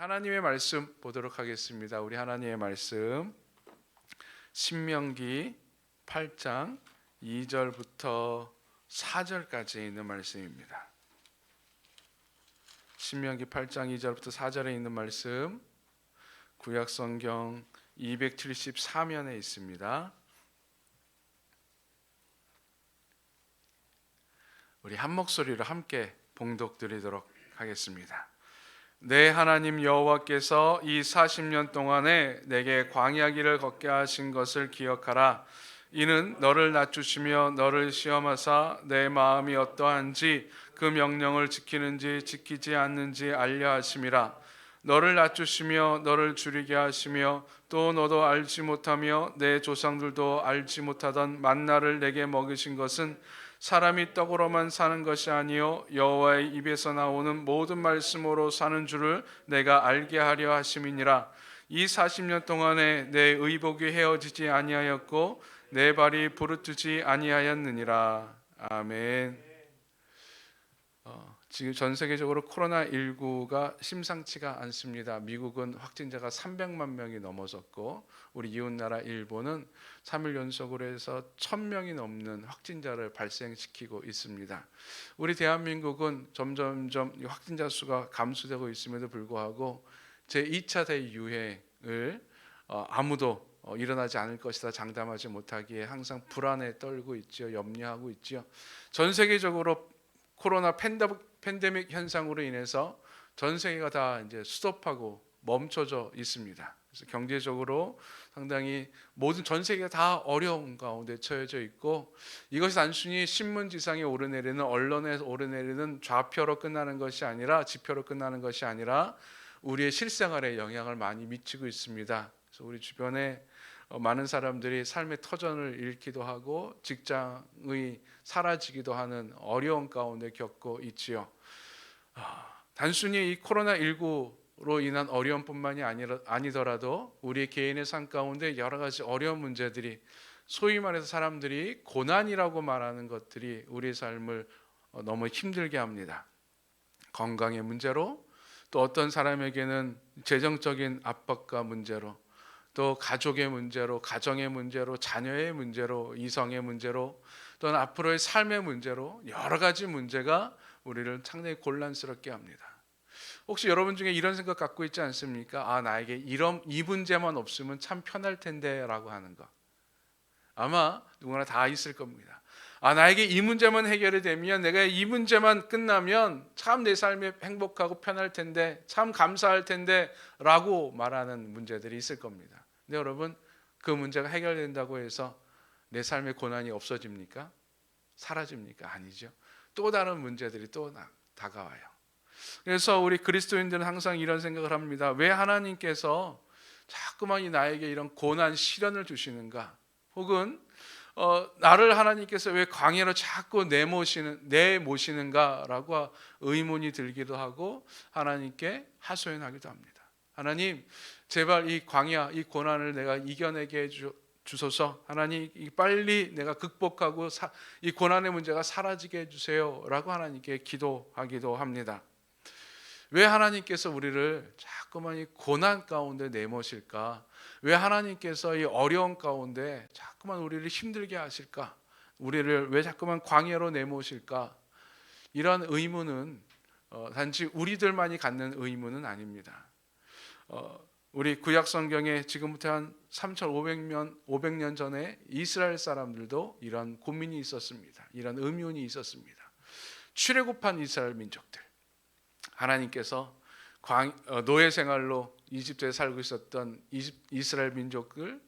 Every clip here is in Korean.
하나님의 말씀 보도록 하겠습니다. 우리 하나님의 말씀 신명기 8장 2절부터 4절까지 있는 말씀입니다. 신명기 8장 2절부터 4절에 있는 말씀 구약성경 274면에 있습니다. 우리 한 목소리로 함께 봉독드리도록 하겠습니다. 내 하나님 여호와께서 이 40년 동안에 내게 광야 길을 걷게 하신 것을 기억하라. 이는 너를 낮추시며 너를 시험하사 내 마음이 어떠한지 그 명령을 지키는지 지키지 않는지 알려 하심이라. 너를 낮추시며 너를 줄이게 하시며 또 너도 알지 못하며 내 조상들도 알지 못하던 만나를 내게 먹이신 것은 사람이 떡으로만 사는 것이 아니요 여호와의 입에서 나오는 모든 말씀으로 사는 줄을 내가 알게 하려 하심이니라. 이 40년 동안에 내 의복이 헤어지지 아니하였고 내 발이 부르트지 아니하였느니라. 아멘. 지금 전 세계적으로 코로나19가 심상치가 않습니다. 미국은 확진자가 300만 명이 넘어섰고 우리 이웃나라 일본은 3일 연속으로 해서 1000명이 넘는 확진자를 발생시키고 있습니다. 우리 대한민국은 점점점 확진자 수가 감소되고 있음에도 불구하고 제2차 대유행을 아무도 일어나지 않을 것이다 장담하지 못하기에 항상 불안에 떨고 있죠. 염려하고 있죠. 전 세계적으로 코로나 팬데믹 현상으로 인해서 전 세계가 다 이제 스톱하고 멈춰져 있습니다. 그래서 경제적으로 상당히 모든 전 세계가 다 어려운 가운데 처해져 있고 이것이 단순히 신문지상에 오르내리는 언론에 오르내리는 좌표로 끝나는 것이 아니라 지표로 끝나는 것이 아니라 우리의 실생활에 영향을 많이 미치고 있습니다. 그래서 우리 주변에 많은 사람들이 삶의 터전을 잃기도 하고 직장이 사라지기도 하는 어려운 가운데 겪고 있지요. 단순히 이 코로나19로 인한 어려움뿐만이 아니더라도 우리 개인의 삶 가운데 여러 가지 어려운 문제들이 소위 말해서 사람들이 고난이라고 말하는 것들이 우리의 삶을 너무 힘들게 합니다. 건강의 문제로 또 어떤 사람에게는 재정적인 압박과 문제로 또 가족의 문제로, 가정의 문제로, 자녀의 문제로, 이성의 문제로 또는 앞으로의 삶의 문제로 여러 가지 문제가 우리를 상당히 곤란스럽게 합니다. 혹시 여러분 중에 이런 생각 갖고 있지 않습니까? 나에게 이 문제만 없으면 참 편할 텐데 라고 하는 거. 아마 누구나 다 있을 겁니다. 나에게 이 문제만 해결이 되면 내가 이 문제만 끝나면 참 내 삶이 행복하고 편할 텐데 참 감사할 텐데 라고 말하는 문제들이 있을 겁니다. 근데 여러분 그 문제가 해결된다고 해서 내 삶의 고난이 없어집니까? 사라집니까? 아니죠. 또 다른 문제들이 또 다가와요. 그래서 우리 그리스도인들은 항상 이런 생각을 합니다. 왜 하나님께서 자꾸만 나에게 이런 고난 시련을 주시는가? 혹은 나를 하나님께서 왜 광야로 자꾸 내모시는가라고 의문이 들기도 하고 하나님께 하소연하기도 합니다. 하나님, 제발 이 광야, 이 고난을 내가 이겨내게 주소서. 하나님, 빨리 내가 극복하고 이 고난의 문제가 사라지게 해주세요 라고 하나님께 기도하기도 합니다. 왜 하나님께서 우리를 자꾸만 이 고난 가운데 내모실까? 왜 하나님께서 이 어려운 가운데 자꾸만 우리를 힘들게 하실까? 우리를 왜 자꾸만 광야로 내모실까? 이런 의문은 단지 우리들만이 갖는 의문은 아닙니다. 우리 구약 성경에 지금부터 한 3,500년 전에 이스라엘 사람들도 이런 고민이 있었습니다. 이런 의문이 있었습니다. 출애굽한 이스라엘 민족들, 하나님께서 노예 생활로 이집트에 살고 있었던 이스라엘 민족을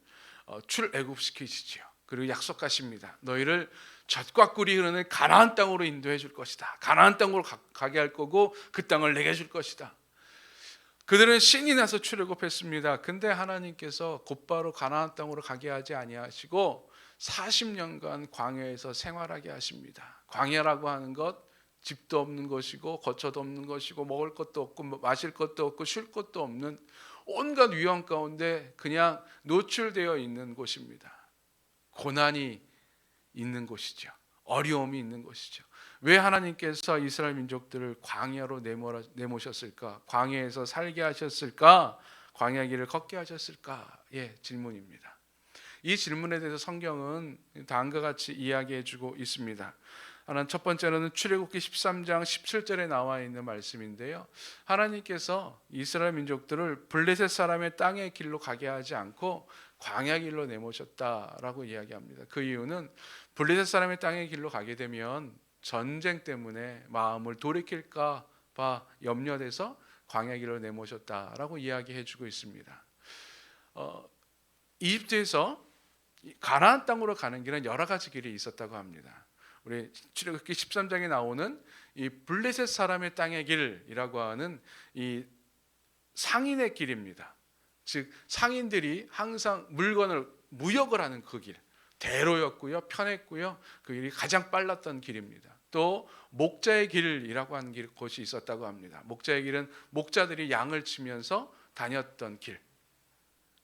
출애굽시키시지요. 그리고 약속하십니다. 너희를 젖과 꿀이 흐르는 가나안 땅으로 인도해 줄 것이다. 가나안 땅으로 가게 할 거고 그 땅을 내게 줄 것이다. 그들은 신이 나서 출애굽했습니다. 근데 하나님께서 곧바로 가나안 땅으로 가게 하지 아니하시고 40년간 광야에서 생활하게 하십니다. 광야라고 하는 것 집도 없는 것이고 거처도 없는 것이고 먹을 것도 없고 마실 것도 없고 쉴 것도 없는 온갖 위험 가운데 그냥 노출되어 있는 곳입니다. 고난이 있는 곳이죠. 어려움이 있는 곳이죠. 왜 하나님께서 이스라엘 민족들을 광야로 내모셨을까? 광야에서 살게 하셨을까? 광야 길을 걷게 하셨을까? 예, 질문입니다. 이 질문에 대해서 성경은 다음과 같이 이야기해주고 있습니다. 하나는 첫 번째로는 출애굽기 13장 17절에 나와 있는 말씀인데요. 하나님께서 이스라엘 민족들을 블레셋 사람의 땅의 길로 가게 하지 않고 광야 길로 내모셨다라고 이야기합니다. 그 이유는 블레셋 사람의 땅의 길로 가게 되면 전쟁 때문에 마음을 돌이킬까 봐 염려돼서 광야 길로 내모셨다라고 이야기해주고 있습니다. 이집트에서 가나안 땅으로 가는 길은 여러 가지 길이 있었다고 합니다. 우리 출애굽기 13장에 나오는 이 블레셋 사람의 땅의 길이라고 하는 이 상인의 길입니다. 즉 상인들이 항상 물건을 무역을 하는 그 길, 대로였고요, 편했고요. 그 길이 가장 빨랐던 길입니다. 또 목자의 길이라고 하는 곳이 있었다고 합니다. 목자의 길은 목자들이 양을 치면서 다녔던 길,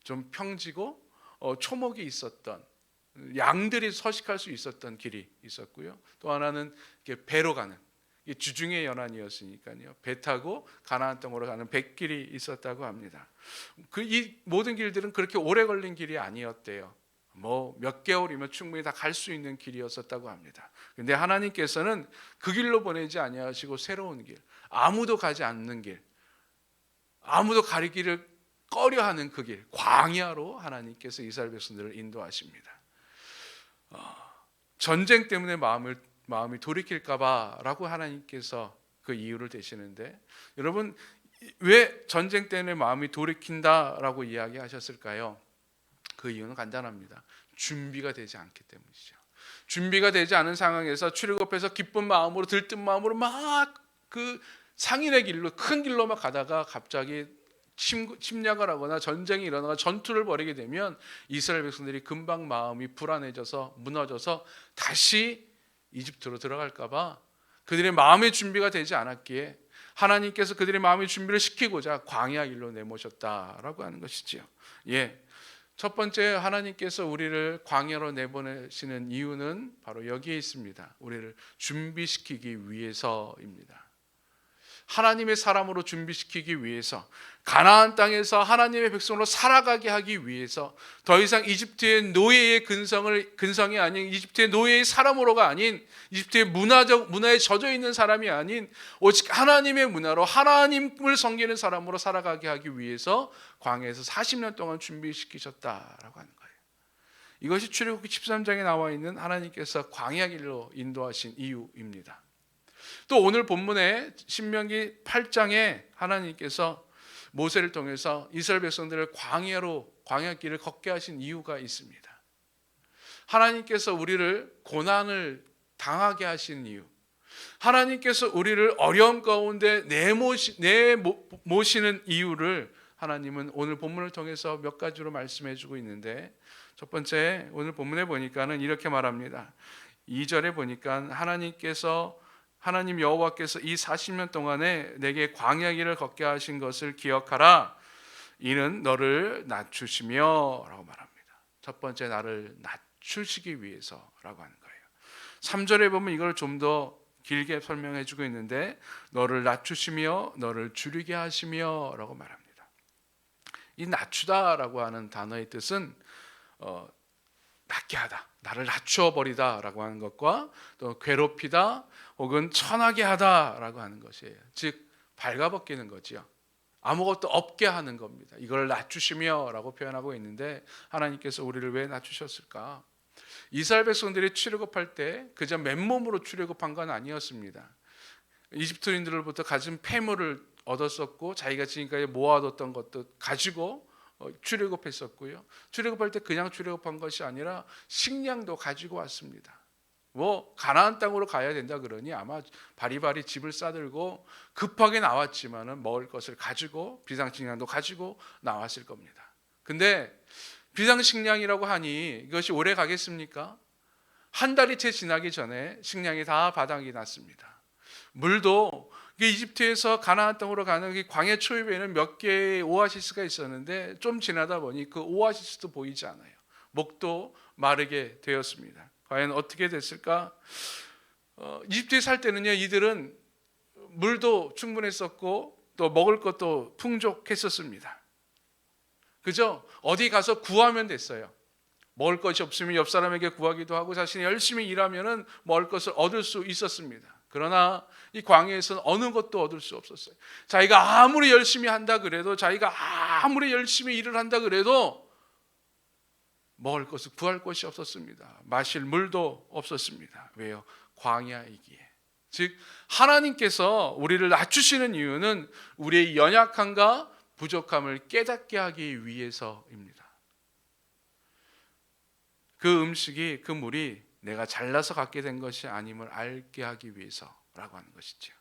좀 평지고 초목이 있었던, 양들이 서식할 수 있었던 길이 있었고요. 또 하나는 배로 가는, 주중의 연안이었으니까요. 배 타고 가나안 땅으로 가는 뱃길이 있었다고 합니다. 이 모든 길들은 그렇게 오래 걸린 길이 아니었대요. 뭐 몇 개월이면 충분히 다 갈 수 있는 길이었었다고 합니다. 근데 하나님께서는 그 길로 보내지 아니하시고 새로운 길, 아무도 가지 않는 길, 아무도 가리기를 꺼려하는 그 길, 광야로 하나님께서 이스라엘 백성들을 인도하십니다. 전쟁 때문에 마음이 돌이킬까봐라고 하나님께서 그 이유를 대시는데, 여러분 왜 전쟁 때문에 마음이 돌이킨다라고 이야기하셨을까요? 그 이유는 간단합니다. 준비가 되지 않기 때문이죠. 준비가 되지 않은 상황에서 출애굽해서 기쁜 마음으로 들뜬 마음으로 막 그 상인의 길로, 큰 길로 막 가다가 갑자기 침략을 하거나 전쟁이 일어나거나 전투를 벌이게 되면 이스라엘 백성들이 금방 마음이 불안해져서 무너져서 다시 이집트로 들어갈까 봐 그들의 마음의 준비가 되지 않았기에 하나님께서 그들의 마음의 준비를 시키고자 광야 길로 내모셨다라고 하는 것이지요. 예. 첫 번째, 하나님께서 우리를 광야로 내보내시는 이유는 바로 여기에 있습니다. 우리를 준비시키기 위해서입니다. 하나님의 사람으로 준비시키기 위해서, 가나안 땅에서 하나님의 백성으로 살아가게 하기 위해서, 더 이상 이집트의 노예의 근성이 아닌, 이집트의 노예의 사람으로가 아닌, 이집트의 문화에 젖어 있는 사람이 아닌 오직 하나님의 문화로 하나님을 섬기는 사람으로 살아가게 하기 위해서 광야에서 40년 동안 준비시키셨다라고 하는 거예요. 이것이 출애굽기 13장에 나와 있는 하나님께서 광야 길로 인도하신 이유입니다. 또 오늘 본문에 신명기 8장에 하나님께서 모세를 통해서 이스라엘 백성들을 광야 길을 걷게 하신 이유가 있습니다. 하나님께서 우리를 고난을 당하게 하신 이유, 하나님께서 우리를 어려움 가운데 내모시는 이유를 하나님은 오늘 본문을 통해서 몇 가지로 말씀해 주고 있는데, 첫 번째, 오늘 본문에 보니까는 이렇게 말합니다. 2절에 보니까 하나님 여호와께서 이 40년 동안에 내게 광야 길을 걷게 하신 것을 기억하라. 이는 너를 낮추시며 라고 말합니다. 첫 번째, 나를 낮추시기 위해서라고 하는 거예요. 3절에 보면 이걸 좀 더 길게 설명해 주고 있는데, 너를 낮추시며 너를 줄이게 하시며 라고 말합니다. 이 낮추다라고 하는 단어의 뜻은 낮게 하다, 나를 낮추어 버리다 라고 하는 것과, 또 괴롭히다 혹은 천하게 하다라고 하는 것이에요. 즉 발가벗기는 거지요. 아무것도 없게 하는 겁니다. 이걸 낮추시며 라고 표현하고 있는데, 하나님께서 우리를 왜 낮추셨을까? 이스라엘 백성들이 출애굽할 때 그저 맨몸으로 출애굽한 건 아니었습니다. 이집트인들로부터 가진 폐물을 얻었었고, 자기가 지금까지 모아뒀던 것도 가지고 출애굽했었고요. 출애굽할 때 그냥 출애굽한 것이 아니라 식량도 가지고 왔습니다. 가나안 땅으로 가야 된다 그러니 아마 바리바리 집을 싸들고 급하게 나왔지만은 먹을 것을 가지고, 비상식량도 가지고 나왔을 겁니다. 근데 비상식량이라고 하니 이것이 오래 가겠습니까? 한 달이 채 지나기 전에 식량이 다 바닥이 났습니다. 물도 이집트에서 가나안 땅으로 가는 광야 초입에는 몇 개의 오아시스가 있었는데, 좀 지나다 보니 그 오아시스도 보이지 않아요. 목도 마르게 되었습니다. 과연 어떻게 됐을까? 이집트에 살 때는요, 이들은 물도 충분했었고 또 먹을 것도 풍족했었습니다. 그죠? 어디 가서 구하면 됐어요. 먹을 것이 없으면 옆 사람에게 구하기도 하고 자신이 열심히 일하면은 먹을 것을 얻을 수 있었습니다. 그러나 이 광야에서는 어느 것도 얻을 수 없었어요. 자기가 아무리 열심히 한다 그래도, 자기가 아무리 열심히 일을 한다 그래도 먹을 것을 구할 것이 없었습니다. 마실 물도 없었습니다. 왜요? 광야이기에. 즉 하나님께서 우리를 낮추시는 이유는 우리의 연약함과 부족함을 깨닫게 하기 위해서입니다. 그 음식이, 그 물이 내가 잘나서 갖게 된 것이 아님을 알게 하기 위해서라고 하는 것이죠.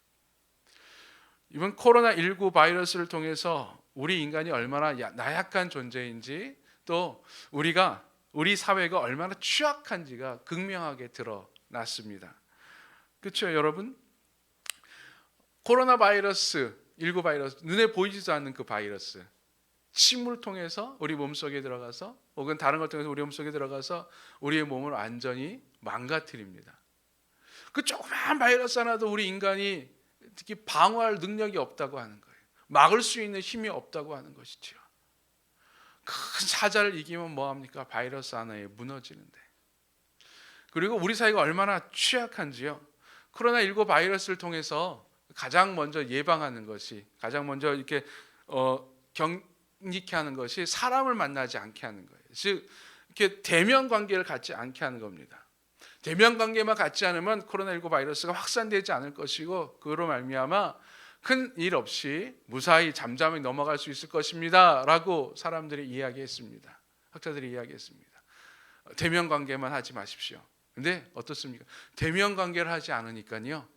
이번 코로나19 바이러스를 통해서 우리 인간이 얼마나 나약한 존재인지, 또 우리 사회가 얼마나 취약한지가 극명하게 드러났습니다. 그렇죠, 여러분? 코로나 바이러스, 19 바이러스, 눈에 보이지도 않는 그 바이러스, 침을 통해서 우리 몸속에 들어가서, 혹은 다른 걸 통해서 우리 몸속에 들어가서 우리의 몸을 완전히 망가뜨립니다. 그 조그만 바이러스 하나도 우리 인간이 특히 방어할 능력이 없다고 하는 거예요. 막을 수 있는 힘이 없다고 하는 것이죠. 큰 사자를 이기면 뭐합니까? 바이러스 하나에 무너지는데. 그리고 우리 사회가 얼마나 취약한지요. 코로나19 바이러스를 통해서 가장 먼저 예방하는 것이, 가장 먼저 이렇게 경직케 하는 것이 사람을 만나지 않게 하는 거예요. 즉 이렇게 대면 관계를 갖지 않게 하는 겁니다. 대면 관계만 갖지 않으면 코로나19 바이러스가 확산되지 않을 것이고, 그로 말미암아 큰 일 없이 무사히 잠잠히 넘어갈 수 있을 것입니다 라고 사람들이 이야기했습니다. 학자들이 이야기했습니다. 대면 관계만 하지 마십시오. 근데 어떻습니까? 대면 관계를 하지 않으니까요,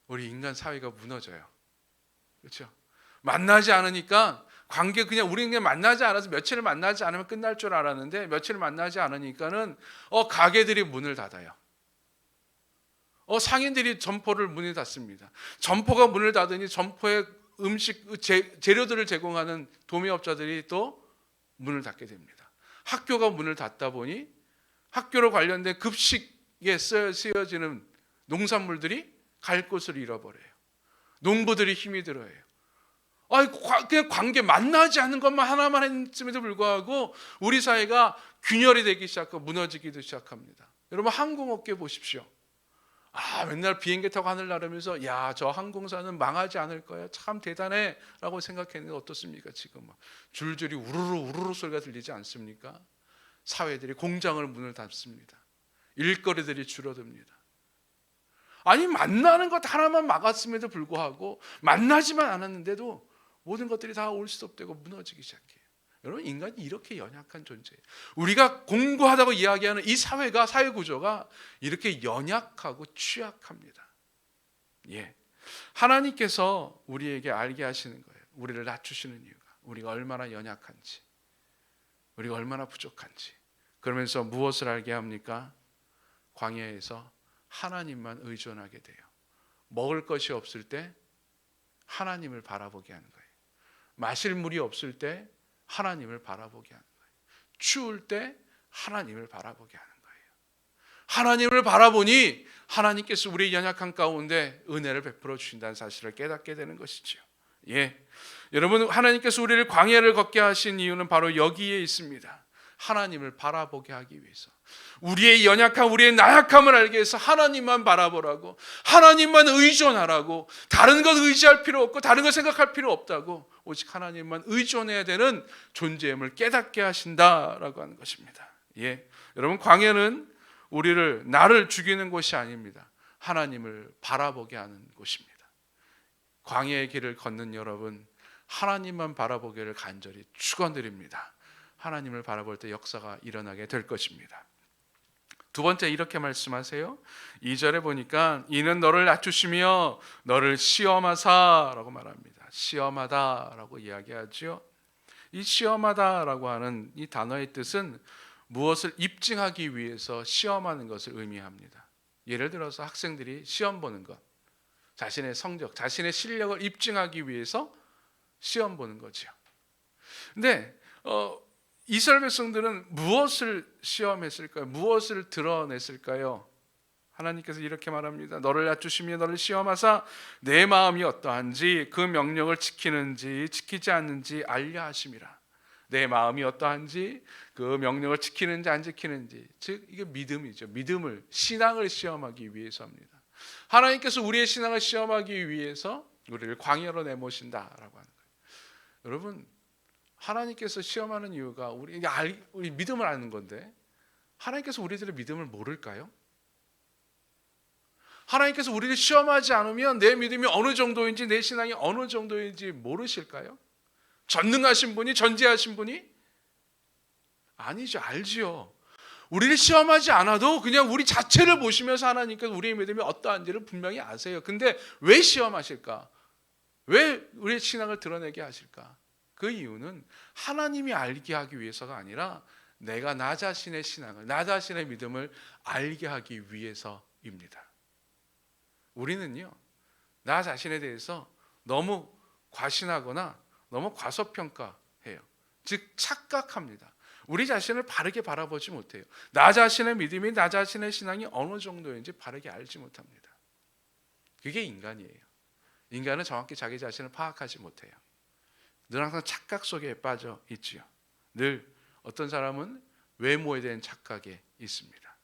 우리 인간 사회가 무너져요. 그렇죠? 만나지 않으니까 관계, 그냥 우리 그냥 만나지 않아서 며칠을 만나지 않으면 끝날 줄 알았는데, 며칠을 만나지 않으니까는 가게들이 문을 닫아요. 상인들이 점포를 문을 닫습니다. 점포가 문을 닫으니 점포에 음식 재료들을 제공하는 도매업자들이 또 문을 닫게 됩니다. 학교가 문을 닫다 보니 학교로 관련된 급식에 쓰여지는 농산물들이 갈 곳을 잃어버려요. 농부들이 힘이 들어요. 그냥 관계, 만나지 않는 것만 하나만 했음에도 불구하고 우리 사회가 균열이 되기 시작하고 무너지기도 시작합니다. 여러분, 항공업계 보십시오. 맨날 비행기 타고 하늘 나르면서 저 항공사는 망하지 않을 거야, 참 대단해 라고 생각했는데 어떻습니까? 지금 막 줄줄이 우르르 소리가 들리지 않습니까? 사회들이, 공장을 문을 닫습니다. 일거리들이 줄어듭니다. 만나는 것 하나만 막았음에도 불구하고, 만나지만 않았는데도 모든 것들이 다 올스톱되고 무너지기 시작해요. 여러분, 인간이 이렇게 연약한 존재예요. 우리가 공고하다고 이야기하는 이 사회가, 사회 구조가 이렇게 연약하고 취약합니다. 하나님께서 우리에게 알게 하시는 거예요. 우리를 낮추시는 이유가 우리가 얼마나 연약한지, 우리가 얼마나 부족한지. 그러면서 무엇을 알게 합니까? 광야에서 하나님만 의존하게 돼요. 먹을 것이 없을 때 하나님을 바라보게 하는 거예요. 마실 물이 없을 때 하나님을 바라보게 하는 거예요. 추울 때 하나님을 바라보게 하는 거예요. 하나님을 바라보니 하나님께서 우리의 연약한 가운데 은혜를 베풀어 주신다는 사실을 깨닫게 되는 것이죠. 여러분, 하나님께서 우리를 광야를 걷게 하신 이유는 바로 여기에 있습니다. 하나님을 바라보게 하기 위해서, 우리의 연약함, 우리의 나약함을 알게 해서 하나님만 바라보라고, 하나님만 의존하라고, 다른 것 의지할 필요 없고 다른 것 생각할 필요 없다고, 오직 하나님만 의존해야 되는 존재임을 깨닫게 하신다라고 하는 것입니다. 여러분, 광야는 나를 죽이는 곳이 아닙니다. 하나님을 바라보게 하는 곳입니다. 광야의 길을 걷는 여러분, 하나님만 바라보기를 간절히 축원드립니다. 하나님을 바라볼 때 역사가 일어나게 될 것입니다. 두 번째, 이렇게 말씀하세요. 2절에 보니까 이는 너를 낮추시며 너를 시험하사라고 말합니다. 시험하다라고 이야기하죠. 이 시험하다라고 하는 이 단어의 뜻은 무엇을 입증하기 위해서 시험하는 것을 의미합니다. 예를 들어서 학생들이 시험 보는 것, 자신의 성적, 자신의 실력을 입증하기 위해서 시험 보는 거죠. 근데 이스라엘 백성들은 무엇을 시험했을까요? 무엇을 드러냈을까요? 하나님께서 이렇게 말합니다. 너를 낮추시며 너를 시험하사 내 마음이 어떠한지 그 명령을 지키는지 지키지 않는지 알려 하심이라. 내 마음이 어떠한지 그 명령을 지키는지 안 지키는지, 즉 이게 믿음이죠. 믿음을, 신앙을 시험하기 위해서입니다. 하나님께서 우리의 신앙을 시험하기 위해서 우리를 광야로 내모신다라고 하는 거예요. 여러분, 하나님께서 시험하는 이유가 우리 믿음을 아는 건데, 하나님께서 우리들의 믿음을 모를까요? 하나님께서 우리를 시험하지 않으면 내 믿음이 어느 정도인지, 내 신앙이 어느 정도인지 모르실까요? 전능하신 분이, 전지하신 분이? 아니죠. 알지요. 우리를 시험하지 않아도 그냥 우리 자체를 보시면서 하나님께서 우리의 믿음이 어떠한지를 분명히 아세요. 근데 왜 시험하실까? 왜 우리의 신앙을 드러내게 하실까? 그 이유는 하나님이 알게 하기 위해서가 아니라 내가 나 자신의 신앙을, 나 자신의 믿음을 알게 하기 위해서입니다. 우리는요, 나 자신에 대해서 너무 과신하거나 너무 과소평가해요. 즉 착각합니다. 우리 자신을 바르게 바라보지 못해요. 나 자신의 믿음이, 나 자신의 신앙이 어느 정도인지 바르게 알지 못합니다. 그게 인간이에요. 인간은 정확히 자기 자신을 파악하지 못해요. 늘 항상 착각 속에 빠져 있지요. 늘 어떤 사람은 외모에 대한 착각에 있습니다.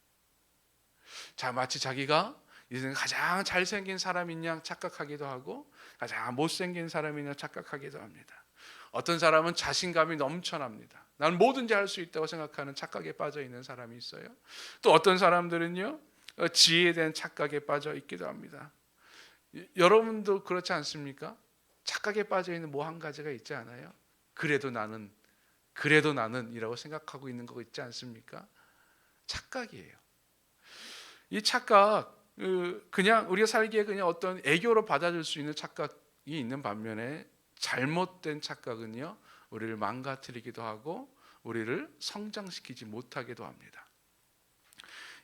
자, 마치 자기가 이제는 가장 잘생긴 사람인 양 착각하기도 하고 가장 못생긴 사람인 양 착각하기도 합니다. 어떤 사람은 자신감이 넘쳐납니다. 난 뭐든지 할 수 있다고 생각하는 착각에 빠져 있는 사람이 있어요. 또 어떤 사람들은요, 지혜에 대한 착각에 빠져 있기도 합니다. 여러분도 그렇지 않습니까? 착각에 빠져 있는 뭐 한 가지가 있지 않아요? 그래도 나는 이라고 생각하고 있는 거 있지 않습니까? 착각이에요. 이 착각, 그냥 우리가 살기에 그냥 어떤 애교로 받아줄 수 있는 착각이 있는 반면에 잘못된 착각은요, 우리를 망가뜨리기도 하고 우리를 성장시키지 못하기도 합니다.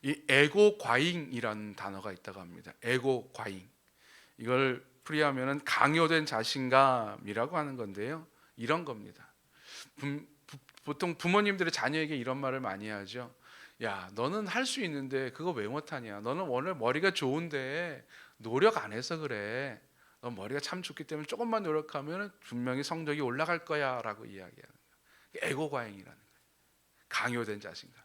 이 에고 과잉이라는 단어가 있다고 합니다. 에고 과잉. 이걸 풀이하면은 강요된 자신감이라고 하는 건데요. 이런 겁니다. 보통 부모님들이 자녀에게 이런 말을 많이 하죠. 야, 너는 할 수 있는데 그거 왜 못하냐? 너는 오늘 머리가 좋은데 노력 안 해서 그래. 너 머리가 참 좋기 때문에 조금만 노력하면 분명히 성적이 올라갈 거야 라고 이야기하는 거예요. 에고 과잉이라는 거예요. 강요된 자신감.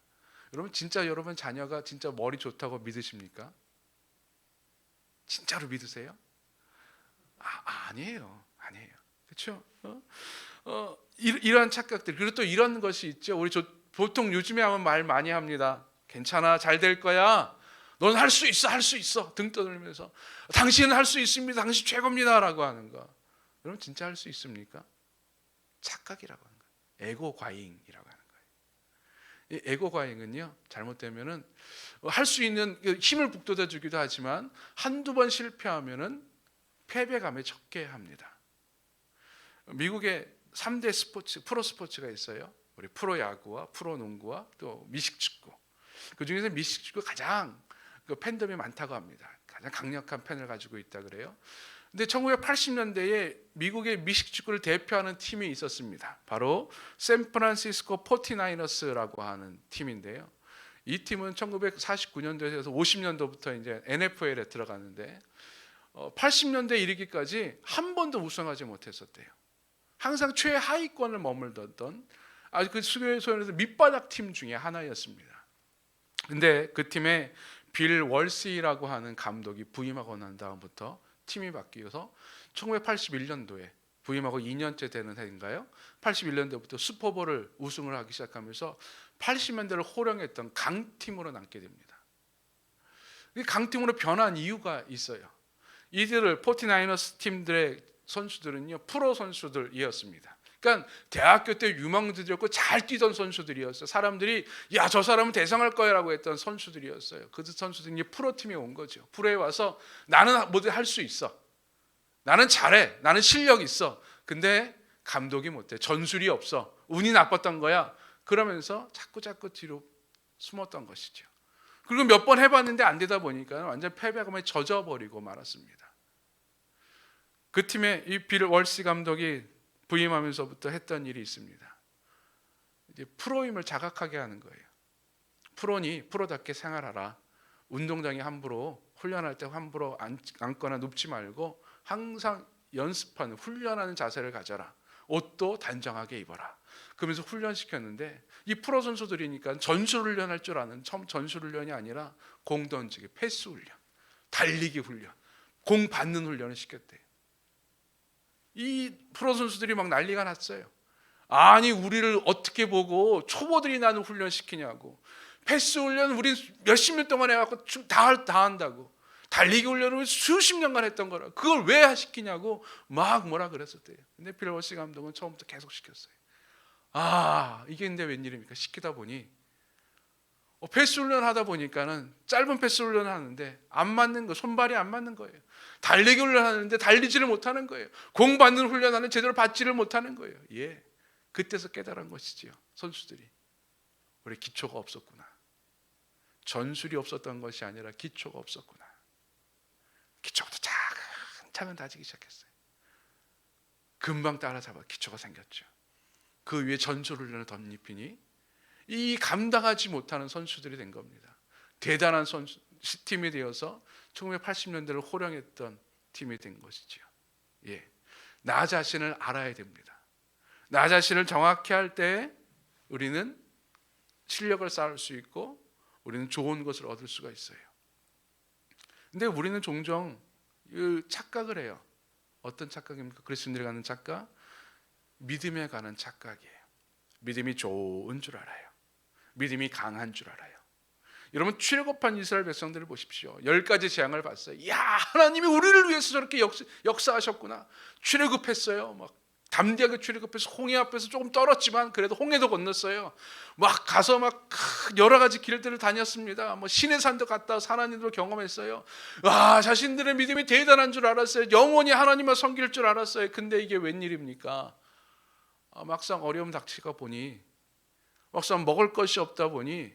여러분 자녀가 진짜 머리 좋다고 믿으십니까? 진짜로 믿으세요? 아니에요. 그렇죠? 이런 착각들. 그리고 또 이런 것이 있죠. 보통 요즘에 하면 말 많이 합니다. 괜찮아, 잘 될 거야. 넌 할 수 있어. 등 떠들면서 당신은 할 수 있습니다. 당신 최고입니다라고 하는 거. 여러분 진짜 할 수 있습니까? 착각이라고 하는 거예요. 에고 과잉이라고 하는 거예요. 이 에고 과잉은요, 잘못되면은 할 수 있는 힘을 북돋아 주기도 하지만 한두 번 실패하면은 패배감에 적게 합니다. 미국의 3대 프로 스포츠가 있어요. 우리 프로야구와 프로농구와 또 미식축구. 그 중에서 미식축구 가장 팬덤이 많다고 합니다. 가장 강력한 팬을 가지고 있다 그래요. 근데 1980년대에 미국의 미식축구를 대표하는 팀이 있었습니다. 바로 샌프란시스코 49ers라고 하는 팀인데요. 이 팀은 1949년도에서 50년도부터 이제 NFL에 들어갔는데 80년대 이르기까지 한 번도 우승하지 못했었대요. 항상 최하위권을 머물렀던 아주 그 소위에서 밑바닥 팀 중에 하나였습니다. 근데 그 팀에 빌 월시라고 하는 감독이 부임하고 난 다음부터 팀이 바뀌어서 1981년도에 부임하고 2년째 되는 해인가요? 81년도부터 슈퍼볼을 우승을 하기 시작하면서 80년대를 호령했던 강팀으로 남게 됩니다. 강팀으로 변한 이유가 있어요. 이들을 49ers 팀들의 선수들은요, 프로 선수들이었습니다. 그러니까 대학교 때 유망주들이었고 잘 뛰던 선수들이었어요. 사람들이 야, 저 사람은 대성할 거야라고 했던 선수들이었어요. 그 선수들이 프로팀에 온 거죠. 프로에 와서 나는 뭐든 할 수 있어. 나는 잘해. 나는 실력 있어. 근데 감독이 못해. 전술이 없어. 운이 나빴던 거야. 그러면서 자꾸 뒤로 숨었던 것이죠. 그리고 몇 번 해봤는데 안 되다 보니까 완전 패배감에 젖어버리고 말았습니다. 그 팀에 이 빌 월시 감독이 부임하면서부터 했던 일이 있습니다. 이제 프로임을 자각하게 하는 거예요. 프로니 프로답게 생활하라. 운동장에 함부로 훈련할 때 함부로 앉거나 눕지 말고 항상 연습하는 훈련하는 자세를 가져라. 옷도 단정하게 입어라. 그러면서 훈련시켰는데 이 프로 선수들이니까 전술훈련할 줄 아는 처음 전술훈련이 아니라 공 던지기, 패스 훈련, 달리기 훈련, 공 받는 훈련을 시켰대요. 이 프로 선수들이 막 난리가 났어요. 아니 우리를 어떻게 보고 초보들이 나는 훈련 시키냐고. 패스 훈련 우리 몇십 년 동안 해갖고 다 한다고. 달리기 훈련을 수십 년간 했던 거라. 그걸 왜 시키냐고 막 뭐라 그랬었대요. 근데 필로시 감독은 처음부터 계속 시켰어요. 아 이게 근데 웬일입니까? 시키다 보니 패스 훈련 하다 보니까는 짧은 패스 훈련을 하는데 안 맞는 거, 손발이 안 맞는 거예요. 달리기 훈련 하는데 달리지를 못하는 거예요. 공 받는 훈련하는 제대로 받지를 못하는 거예요. 예, 그때서 깨달은 것이지요. 선수들이 우리 기초가 없었구나. 전술이 없었던 것이 아니라 기초가 없었구나. 기초부터 차근차근 다지기 시작했어요. 금방 따라잡아 기초가 생겼죠. 그 위에 전술 훈련을 덧입히니 이 감당하지 못하는 선수들이 된 겁니다. 대단한 팀이 되어서 1980년대를 호령했던 팀이 된 것이죠. 예, 나 자신을 알아야 됩니다. 나 자신을 정확히 할 때 우리는 실력을 쌓을 수 있고 우리는 좋은 것을 얻을 수가 있어요. 근데 우리는 종종 착각을 해요. 어떤 착각입니까? 그리스도인들이 가는 착각? 믿음에 관한 착각이에요. 믿음이 좋은 줄 알아요. 믿음이 강한 줄 알아요. 여러분 출애굽한 이스라엘 백성들을 보십시오. 10가지 재앙을 봤어요. 이야, 하나님이 우리를 위해서 저렇게 역사하셨구나. 출애굽했어요. 막 담대하게 출애굽해서 홍해 앞에서 조금 떨었지만 그래도 홍해도 건넜어요. 막 가서 막 여러 가지 길들을 다녔습니다. 뭐 신의 산도 갔다 하나님도 경험했어요. 와, 자신들의 믿음이 대단한 줄 알았어요. 영원히 하나님을 섬길 줄 알았어요. 근데 이게 웬일입니까? 막상 어려움 닥치가 보니, 막상 먹을 것이 없다 보니,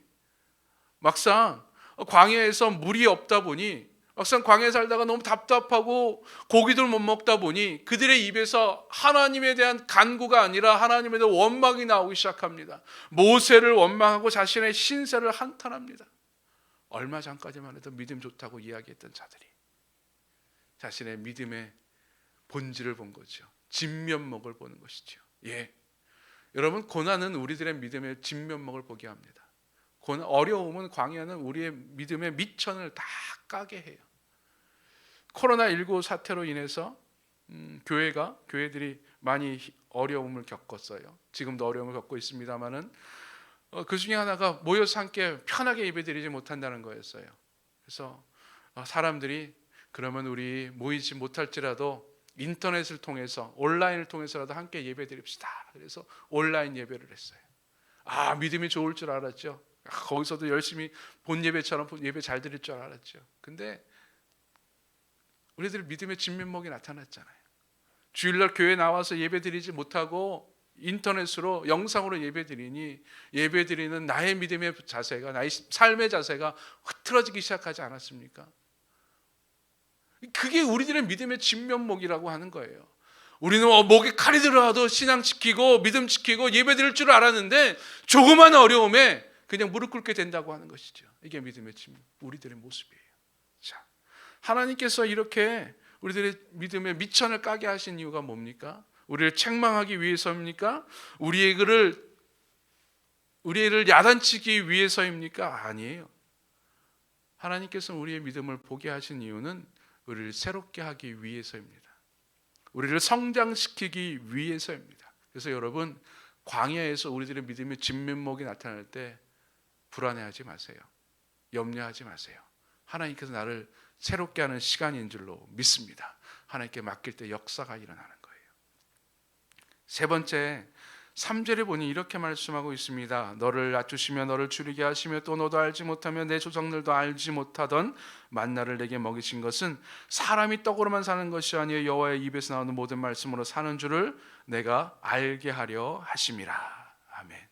막상 광야에서 물이 없다 보니, 막상 광야에 살다가 너무 답답하고 고기들 못 먹다 보니 그들의 입에서 하나님에 대한 간구가 아니라 하나님에 대한 원망이 나오기 시작합니다. 모세를 원망하고 자신의 신세를 한탄합니다. 얼마 전까지만 해도 믿음 좋다고 이야기했던 자들이 자신의 믿음의 본질을 본 거죠. 진면목을 보는 것이죠. 예, 여러분 고난은 우리들의 믿음의 진면목을 보게 합니다. 어려움은, 광야는 우리의 믿음의 밑천을 다 까게 해요. 코로나19 사태로 인해서 교회들이 많이 어려움을 겪었어요. 지금도 어려움을 겪고 있습니다만은 그 중에 하나가 모여서 함께 편하게 예배드리지 못한다는 거였어요. 그래서 사람들이 그러면 우리 모이지 못할지라도 인터넷을 통해서, 온라인을 통해서라도 함께 예배드립시다. 그래서 온라인 예배를 했어요. 믿음이 좋을 줄 알았죠. 거기서도 열심히 본 예배처럼 예배 잘 드릴 줄 알았죠. 근데 우리들 믿음의 진면목이 나타났잖아요. 주일날 교회 나와서 예배드리지 못하고 인터넷으로 영상으로 예배드리니 예배드리는 나의 믿음의 자세가, 나의 삶의 자세가 흐트러지기 시작하지 않았습니까? 그게 우리들의 믿음의 진면목이라고 하는 거예요. 우리는 목에 칼이 들어와도 신앙 지키고 믿음 지키고 예배드릴 줄 알았는데 조그만 어려움에 그냥 무릎 꿇게 된다고 하는 것이죠. 이게 믿음의 진면, 우리들의 모습이에요. 자, 하나님께서 이렇게 우리들의 믿음의 밑천을 까게 하신 이유가 뭡니까? 우리를 책망하기 위해서입니까? 우리를 야단치기 위해서입니까? 아니에요. 하나님께서 우리의 믿음을 보게 하신 이유는 우리를 새롭게 하기 위해서입니다. 우리를 성장시키기 위해서입니다. 그래서 여러분, 광야에서 우리들의 믿음의 진면목이 나타날 때 불안해하지 마세요. 염려하지 마세요. 하나님께서 나를 새롭게 하는 시간인 줄로 믿습니다. 하나님께 맡길 때 역사가 일어나는 거예요. 세 번째, 3절에 보니 이렇게 말씀하고 있습니다. 너를 낮추시며 너를 줄이게 하시며 또 너도 알지 못하며 내 조상들도 알지 못하던 만나를 내게 먹이신 것은 사람이 떡으로만 사는 것이 아니요 여호와의 입에서 나오는 모든 말씀으로 사는 줄을 내가 알게 하려 하심이라. 아멘.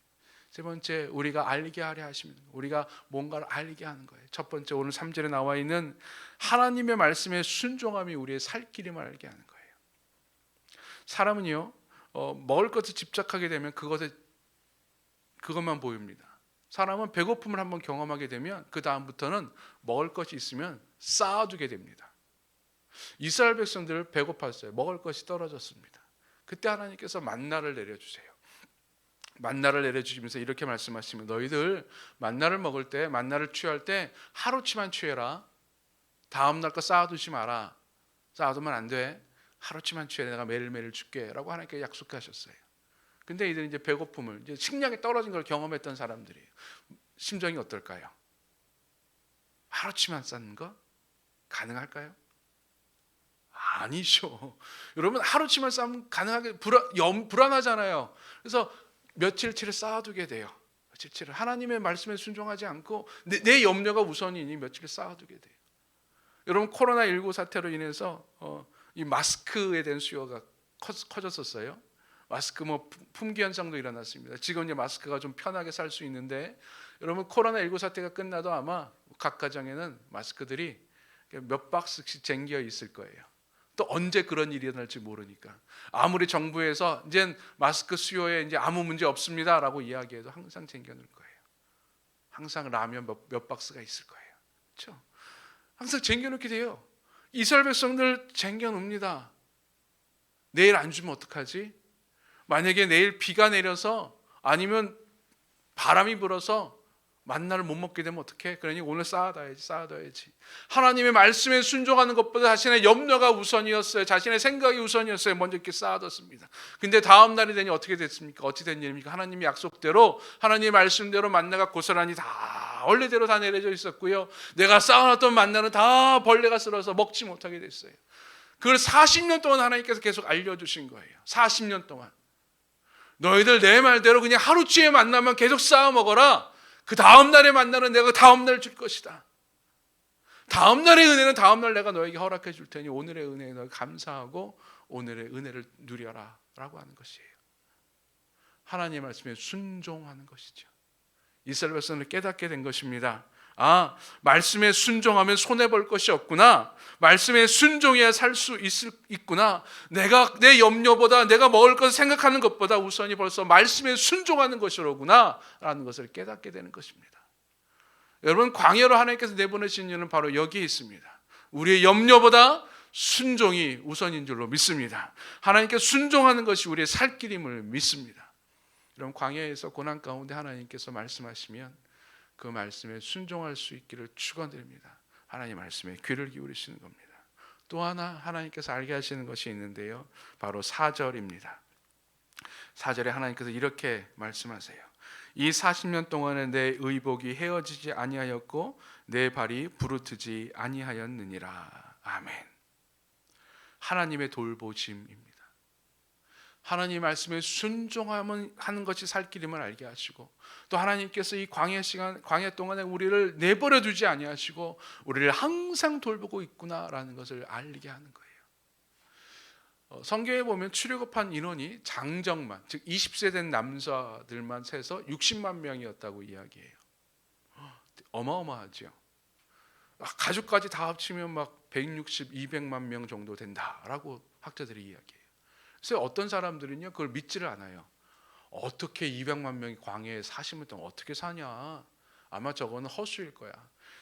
세 번째, 우리가 알게 하려 하시면, 우리가 뭔가를 알게 하는 거예요. 첫 번째, 오늘 3절에 나와 있는 하나님의 말씀에 순종함이 우리의 살 길임을 알게 하는 거예요. 사람은요, 먹을 것에 집착하게 되면 그것만 보입니다. 사람은 배고픔을 한번 경험하게 되면 그 다음부터는 먹을 것이 있으면 쌓아두게 됩니다. 이스라엘 백성들 배고팠어요. 먹을 것이 떨어졌습니다. 그때 하나님께서 만나를 내려주세요. 만나를 내려주시면서 이렇게 말씀하시면, 너희들 만나를 먹을 때, 만나를 취할 때 하루치만 취해라. 다음 날 거 쌓아두지 마라. 쌓아두면 안 돼. 하루치만 취해. 내가 매일매일 줄게 라고 하나님께 약속하셨어요. 근데 이들 이제 배고픔을, 이제 식량이 떨어진 걸 경험했던 사람들이에요. 심정이 어떨까요? 하루치만 쌓는 거 가능할까요? 아니죠. 여러분, 하루치만 쌓으면 가능하게 불안하잖아요. 그래서 며칠치를 쌓아두게 돼요. 며칠치를 하나님의 말씀에 순종하지 않고 내 염려가 우선이니 며칠을 쌓아두게 돼요. 여러분, 코로나19 사태로 인해서 이 마스크에 대한 수요가 커졌었어요. 마스크 품귀 현상도 일어났습니다. 지금 이제 마스크가 좀 편하게 살 수 있는데, 여러분, 코로나19 사태가 끝나도 아마 각 가정에는 마스크들이 몇 박스씩 쟁겨 있을 거예요. 또 언제 그런 일이 일어날지 모르니까. 아무리 정부에서 이제 마스크 수요에 이제 아무 문제 없습니다라고 이야기해도 항상 쟁겨놓을 거예요. 항상 라면 몇 박스가 있을 거예요. 그렇죠? 항상 쟁겨놓게 돼요. 이스라엘 백성들 쟁겨놓습니다. 내일 안 주면 어떡하지? 만약에 내일 비가 내려서 아니면 바람이 불어서 만나를 못 먹게 되면 어떡해? 그러니 오늘 쌓아둬야지. 하나님의 말씀에 순종하는 것보다 자신의 염려가 우선이었어요. 자신의 생각이 우선이었어요. 먼저 이렇게 쌓아뒀습니다. 근데 다음 날이 되니 어떻게 됐습니까? 어찌 된 일입니까? 하나님의 약속대로, 하나님의 말씀대로 만나가 고스란히 다 원래대로 다 내려져 있었고요. 내가 쌓아놨던 만나는 다 벌레가 쓸어서 먹지 못하게 됐어요. 그걸 40년 동안 하나님께서 계속 알려주신 거예요. 40년 동안. 너희들 내 말대로 그냥 하루치의 만나만 계속 쌓아 먹어라. 그 다음 날의 만나는 내가 다음 날 줄 것이다. 다음 날의 은혜는 다음 날 내가 너에게 허락해 줄 테니 오늘의 은혜에 너희 감사하고 오늘의 은혜를 누려라 라고 하는 것이에요. 하나님의 말씀에 순종하는 것이죠. 이스라엘 백성을 깨닫게 된 것입니다. 아, 말씀에 순종하면 손해볼 것이 없구나. 말씀에 순종해야 살 수 있구나. 내가 내 염려보다, 내가 먹을 것을 생각하는 것보다 우선이 벌써 말씀에 순종하는 것이로구나 라는 것을 깨닫게 되는 것입니다. 여러분, 광야로 하나님께서 내보내신 이유는 바로 여기에 있습니다. 우리의 염려보다 순종이 우선인 줄로 믿습니다. 하나님께 순종하는 것이 우리의 살 길임을 믿습니다. 여러분, 광야에서 고난 가운데 하나님께서 말씀하시면 그 말씀에 순종할 수 있기를 축원드립니다. 하나님 말씀에 귀를 기울이시는 겁니다. 또 하나 하나님께서 알게 하시는 것이 있는데요, 바로 4절입니다. 4절에 하나님께서 이렇게 말씀하세요. 이 40년 동안에 내 의복이 헤어지지 아니하였고 내 발이 부르트지 아니하였느니라. 아멘. 하나님의 돌보심입니다. 하나님 말씀에 순종하는 것이 살 길임을 알게 하시고, 또 하나님께서 이 광야 동안에 우리를 내버려 두지 아니하시고 우리를 항상 돌보고 있구나라는 것을 알게 하는 거예요. 성경에 보면 출애굽한 인원이 장정만, 즉 20세 된 남자들만 세서 60만 명이었다고 이야기해요. 어마어마하죠. 가족까지 다 합치면 막 160, 200만 명 정도 된다라고 학자들이 이야기해요. 그래서 어떤 사람들은요, 그걸 믿지를 않아요. 어떻게 200만 명이 광야에 40년 동안 어떻게 사냐? 아마 저거는 허수일 거야.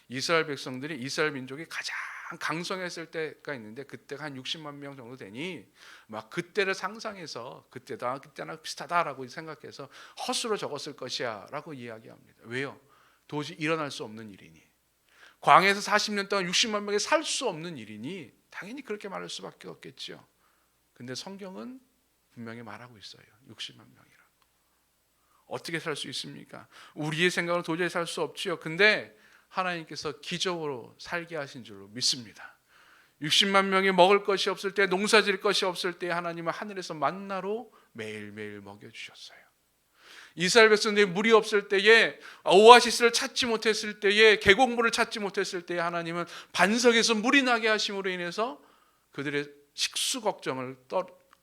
이스라엘 백성들이, 이스라엘 민족이 가장 강성했을 때가 있는데 그때가 한 60만 명 정도 되니 막 그때를 상상해서 그때나 비슷하다라고 생각해서 허수로 적었을 것이야 라고 이야기합니다. 왜요? 도저히 일어날 수 없는 일이니, 광야에서 40년 동안 60만 명이 살 수 없는 일이니 당연히 그렇게 말할 수밖에 없겠죠. 근데 성경은 분명히 말하고 있어요. 60만 명이라고. 어떻게 살 수 있습니까? 우리의 생각으로 도저히 살 수 없지요. 근데 하나님께서 기적으로 살게 하신 줄로 믿습니다. 60만 명이 먹을 것이 없을 때, 농사질 것이 없을 때 하나님은 하늘에서 만나로 매일매일 먹여주셨어요. 이스라엘 백성들이 물이 없을 때에, 오아시스를 찾지 못했을 때에, 계곡물을 찾지 못했을 때에 하나님은 반석에서 물이 나게 하심으로 인해서 그들의 식수 걱정을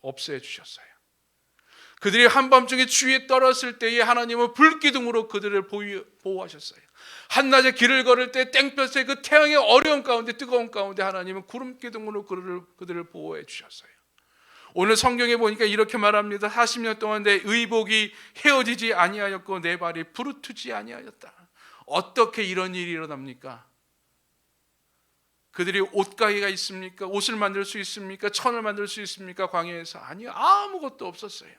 없애 주셨어요. 그들이 한밤중에 추위에 떨었을 때에 하나님은 불기둥으로 그들을 보호하셨어요. 한낮에 길을 걸을 때 땡볕에 그 태양의 어려운 가운데, 뜨거운 가운데 하나님은 구름기둥으로 그들을 보호해 주셨어요. 오늘 성경에 보니까 이렇게 말합니다. 40년 동안 내 의복이 헤어지지 아니하였고 내 발이 부르트지 아니하였다. 어떻게 이런 일이 일어납니까? 그들이 옷가게가 있습니까? 옷을 만들 수 있습니까? 천을 만들 수 있습니까? 광야에서 아니요, 아무것도 없었어요.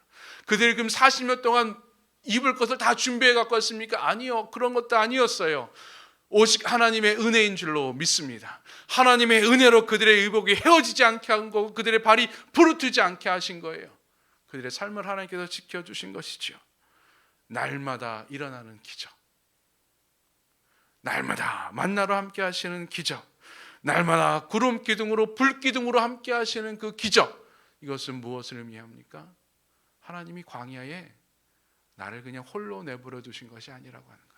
그들이 그럼 40년 동안 입을 것을 다 준비해 갖고 왔습니까? 아니요, 그런 것도 아니었어요. 오직 하나님의 은혜인 줄로 믿습니다. 하나님의 은혜로 그들의 의복이 헤어지지 않게 한 거고 그들의 발이 부르트지 않게 하신 거예요. 그들의 삶을 하나님께서 지켜주신 것이죠. 날마다 일어나는 기적, 날마다 만나러 함께 하시는 기적, 날마다 구름 기둥으로 불 기둥으로 함께 하시는 그 기적, 이것은 무엇을 의미합니까? 하나님이 광야에 나를 그냥 홀로 내버려 두신 것이 아니라고 하는 거예요.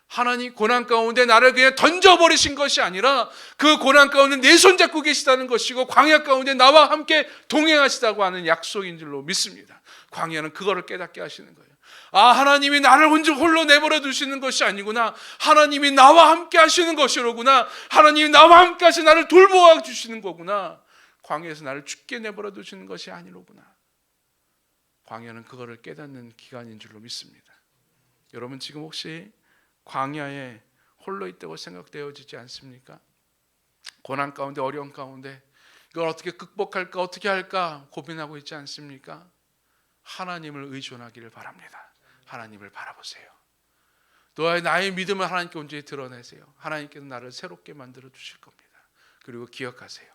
하나님 고난 가운데 나를 그냥 던져버리신 것이 아니라 그 고난 가운데 내 손잡고 계시다는 것이고 광야 가운데 나와 함께 동행하시다고 하는 약속인 줄로 믿습니다. 광야는 그거를 깨닫게 하시는 거예요. 아, 하나님이 나를 홀로 내버려 두시는 것이 아니구나. 하나님이 나와 함께 하시는 것이로구나. 하나님이 나와 함께 하시 나를 돌보아 주시는 거구나. 광야에서 나를 죽게 내버려 두시는 것이 아니로구나. 광야는 그거를 깨닫는 기간인 줄로 믿습니다. 여러분 지금 혹시 광야에 홀로 있다고 생각되어지지 않습니까? 고난 가운데 어려운 가운데 이걸 어떻게 극복할까 어떻게 할까 고민하고 있지 않습니까? 하나님을 의존하기를 바랍니다. 하나님을 바라보세요. 나의 믿음을 하나님께 온전히 드러내세요. 하나님께서 나를 새롭게 만들어 주실 겁니다. 그리고 기억하세요.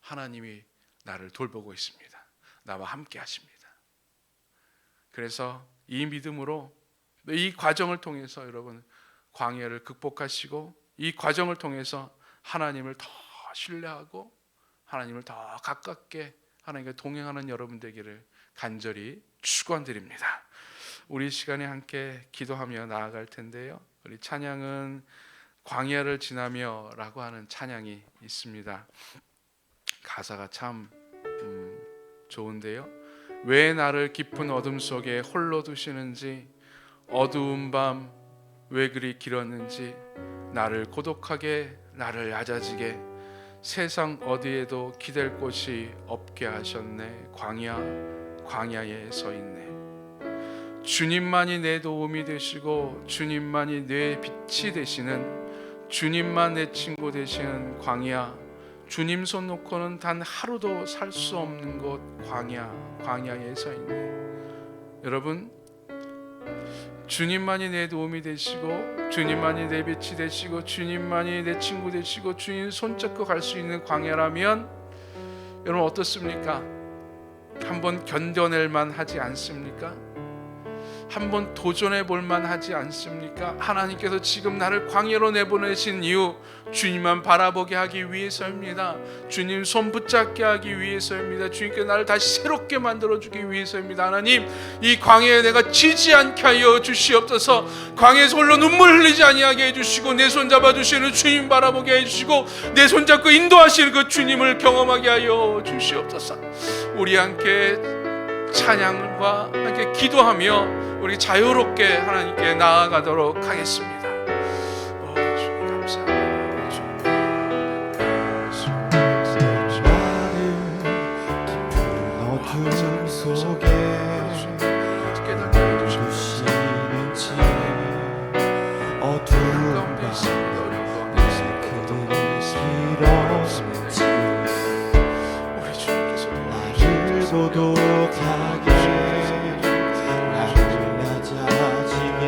하나님이 나를 돌보고 있습니다. 나와 함께 하십니다. 그래서 이 믿음으로 이 과정을 통해서 여러분 광야를 극복하시고 이 과정을 통해서 하나님을 더 신뢰하고 하나님을 더 가깝게 하나님과 동행하는 여러분 되기를 간절히 축원드립니다. 우리 시간에 함께 기도하며 나아갈 텐데요. 우리 찬양은 광야를 지나며 라고 하는 찬양이 있습니다. 가사가 참 좋은데요. 왜 나를 깊은 어둠 속에 홀로 두시는지, 어두운 밤 왜 그리 길었는지, 나를 고독하게 나를 얕아지게 세상 어디에도 기댈 곳이 없게 하셨네. 광야에 서 있네. 주님만이 내 도움이 되시고 주님만이 내 빛이 되시는, 주님만 내 친구 되시는 광야, 주님 손 놓고는 단 하루도 살 수 없는 곳 광야에 서 있네. 여러분, 주님만이 내 도움이 되시고 주님만이 내 빛이 되시고 주님만이 내 친구 되시고 주님 손잡고 갈 수 있는 광야라면 여러분 어떻습니까? 한번 견뎌낼 만하지 않습니까? 한번 도전해 볼 만하지 않습니까? 하나님께서 지금 나를 광야로 내보내신 이유 주님만 바라보게 하기 위해서입니다. 주님 손 붙잡게 하기 위해서입니다. 주님께 나를 다시 새롭게 만들어주기 위해서입니다. 하나님, 이 광야에 내가 지지 않게 하여 주시옵소서. 광야에서 홀로 눈물 흘리지 아니하게 해주시고 내 손 잡아주시는 주님 바라보게 해주시고 내 손 잡고 인도하시는 그 주님을 경험하게 하여 주시옵소서. 우리 함께 찬양과 함께 기도하며 우리 자유롭게 하나님께 나아가도록 하겠습니다. 주님 감사합니다. 어둠 속에 깨닫게 해주시는지, 어두운 밤 길었는지, 우리 주님께서 나를 고독하게 나를 낮아지게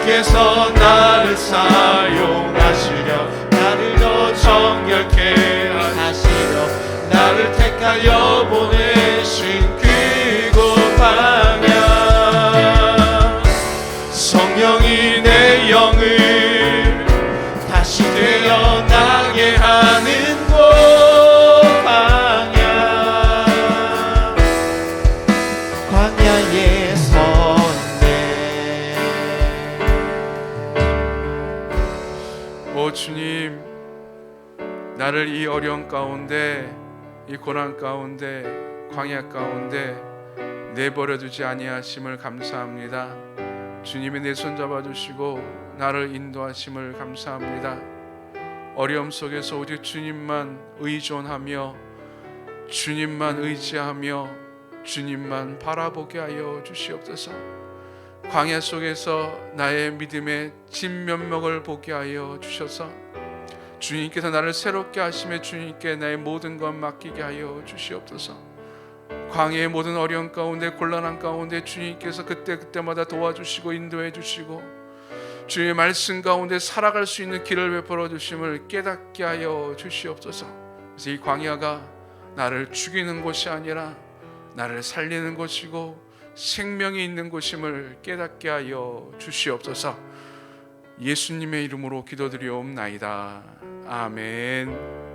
주께서 나를 사용하시려 나를 더 정결케 하시려 나를 택하여 보내신 그곳 방향 성령이 내 영을 다시 되어나게 하는 곳 방향 광야에 섰네. 오 주님, 나를 이 어려움 가운데, 이 고난 가운데, 광야 가운데 내버려 두지 아니하심을 감사합니다. 주님이 내 손 잡아주시고 나를 인도하심을 감사합니다. 어려움 속에서 오직 주님만 의존하며 주님만 의지하며 주님만 바라보게 하여 주시옵소서. 광야 속에서 나의 믿음의 진면목을 보게 하여 주셔서 주님께서 나를 새롭게 하시며 주님께 나의 모든 것 맡기게 하여 주시옵소서. 광야의 모든 어려움 가운데 곤란한 가운데 주님께서 그때마다 도와주시고 인도해 주시고 주의 말씀 가운데 살아갈 수 있는 길을 베풀어 주심을 깨닫게 하여 주시옵소서. 그래서 이 광야가 나를 죽이는 곳이 아니라 나를 살리는 곳이고 생명이 있는 곳임을 깨닫게 하여 주시옵소서. 예수님의 이름으로 기도드리옵나이다. 아멘.